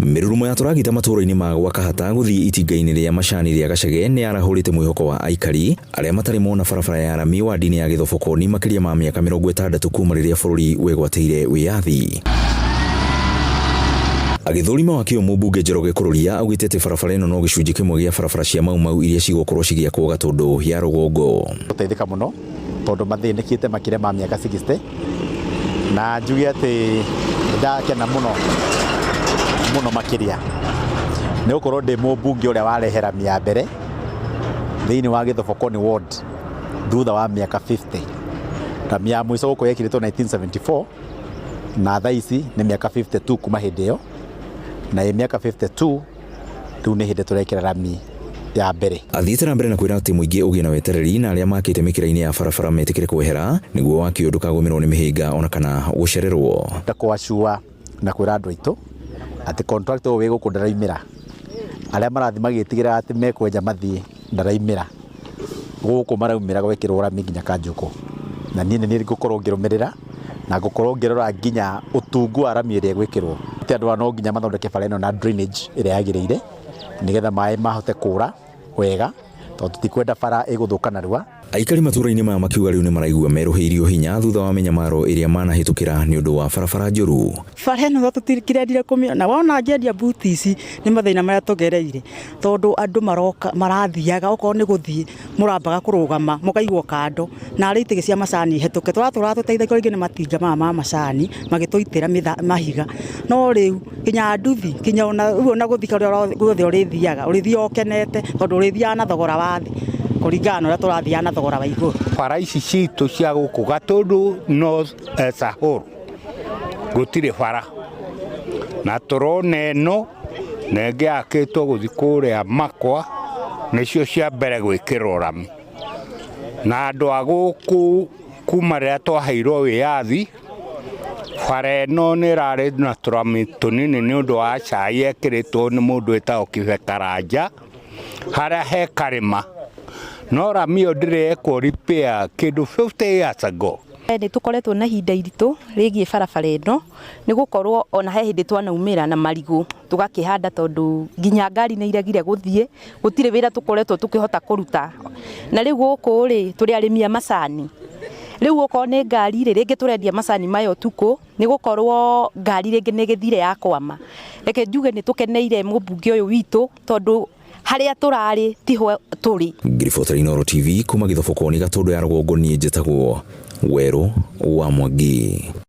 Mirurumo ya turagita matũra-inĩ ma gwa Kahata gũthii itinga-inĩ rĩa macani rĩa Gachege nĩ arahũrĩte mwĩhoko wa aikari arĩa matarĩ mona barabara ya rami wa ndini ya Gĩthobokoni makĩria ma mĩaka 60 kuma rĩrĩa bũrũri wegwatĩire wĩyathi. Agĩthũrima Waaki mũmbunge Njoroge Kũrũria augĩte atĩ barabara ĩno no gĩcunjĩ kĩmwe gĩa barabara cia mau iria cigũkorwo cigĩakwo Gatundu ya rũgongo. Gũteithĩka mũno tondũ mathĩnĩkĩte makĩria ma mĩaka 60 na njuge atĩ ndakena mũno makĩria nĩ gũkorwo ndĩ mũmbunge ũrĩa warehe rami ya mbere thĩinĩ wa Gĩthobokoni ward thutha wa mĩaka 50. Rami ya mũico gũkũ yekĩrĩtwo 1974 na thaa ici nĩ mĩaka 52 kuma hĩndĩ ĩyo, na mĩaka 52 rĩu nĩ hĩndĩ tũrekĩra rami ya mbere. Athiĩte na mbere na kwĩra atĩ mũingĩ ũgĩe na wetereri na arĩa makĩte mĩkĩra-inĩ ya barabara metĩkĩre kwehera nĩguo Waaki ndũkagũmĩrwo nĩ mĩhĩnga ona kana gũcererwo. Ndakwacua na kwĩra andũ aitũ atĩ contractor ũyũ wĩgũkũ ndaraimĩra, arĩa marathi magĩtigĩra atĩ mekwenja mathiĩ ndaraimĩra, gũkũ maraumĩra gwĩkĩrwo rami nginya Kanjũkũ, na niĩ nĩ ngũkorwo ngĩrũmĩrĩra na ngũkorwo ngĩrora nginya ũtungu wa rami ĩrĩa gwĩkĩrwo. Andũ no nginya mathondeke bara ĩno na drainage ĩrĩa yagĩrĩire nĩgetha maĩ mahote kũra wega tondũ tutikwenda bara ĩgũthũka narua. Aikari matũra-inĩ maya makiuga rĩu nĩ maraigua merũhĩirio hinya thutha wa mĩnyamaro ĩrĩa manahĩtũkĩra nĩ ũndũ wa barabara njũru. Bara ĩno tũtikĩrendire kũmĩona, wona ngĩendia mbuti ici nĩ mathĩna marĩa tũgereire tondũ andũ marathiaga okorwo nĩ gũthiĩ mũrambaga kũrũgama mũkaigwo kando na arĩa itĩgĩ cia macani hetũke tũratũteithagia rĩngĩ nĩ matinga ma macani magĩtũitĩra mahiga, no rĩu kinya nduthi kinya ona gũthika guothe ũrĩthiaga ũkenete tondũ ũrĩthiaga na thogora wa thĩ kũringana ũrĩa tũrathiaga na thogora wa igũrũ. Bara ici citũ cia gũkũ Gatundu North Sahara gũtirĩ bara, na tũrona ĩno na ĩngĩ yakĩtwo gũthiĩ kũrĩa Makwa nĩcio cia mbere gwĩkĩrwo rami, na andũ a gũkũ kuma rĩrĩa twaheirwo wĩyathi bara ĩno nĩ ĩrarĩ na tũrami tũnini nĩ ũndũ wa cai ekĩrĩtwo nĩ mũndũ wĩtagwo Kibe Karanja harĩa he karĩma, no rami ĩyo ndĩrekwo repair kĩndũ 50 years ago. Nĩ tũkoretwo na ihinda iritũ rĩgiĩ barabara ĩno nĩ gũkorwo ona he hĩndĩ twanaumĩra na marigũ tũgakĩhanda tondũ nginya ngari nĩ iregire gũthiĩ, gũtirĩ wĩra tũkoretwo tũkĩhota kũruta, na rĩu gũkũ rĩ tũrĩ arĩmi a macani. Rĩu okorwo nĩ ngari rĩngĩ tũrendia macani mayo tukũ nĩ gũkorwo ngari rĩngĩ nĩ gĩthire ya kwama. Reke njuge nĩ tũkeneire mũmbunge ũyũ witũ tondũ harĩa tũrarĩ tiho tũrĩ. Ngiribotera Inooro TV kuma Gĩthobokoni Gatundu ya rũgongo niĩ njĩtagwo Werũ wa Mwangi.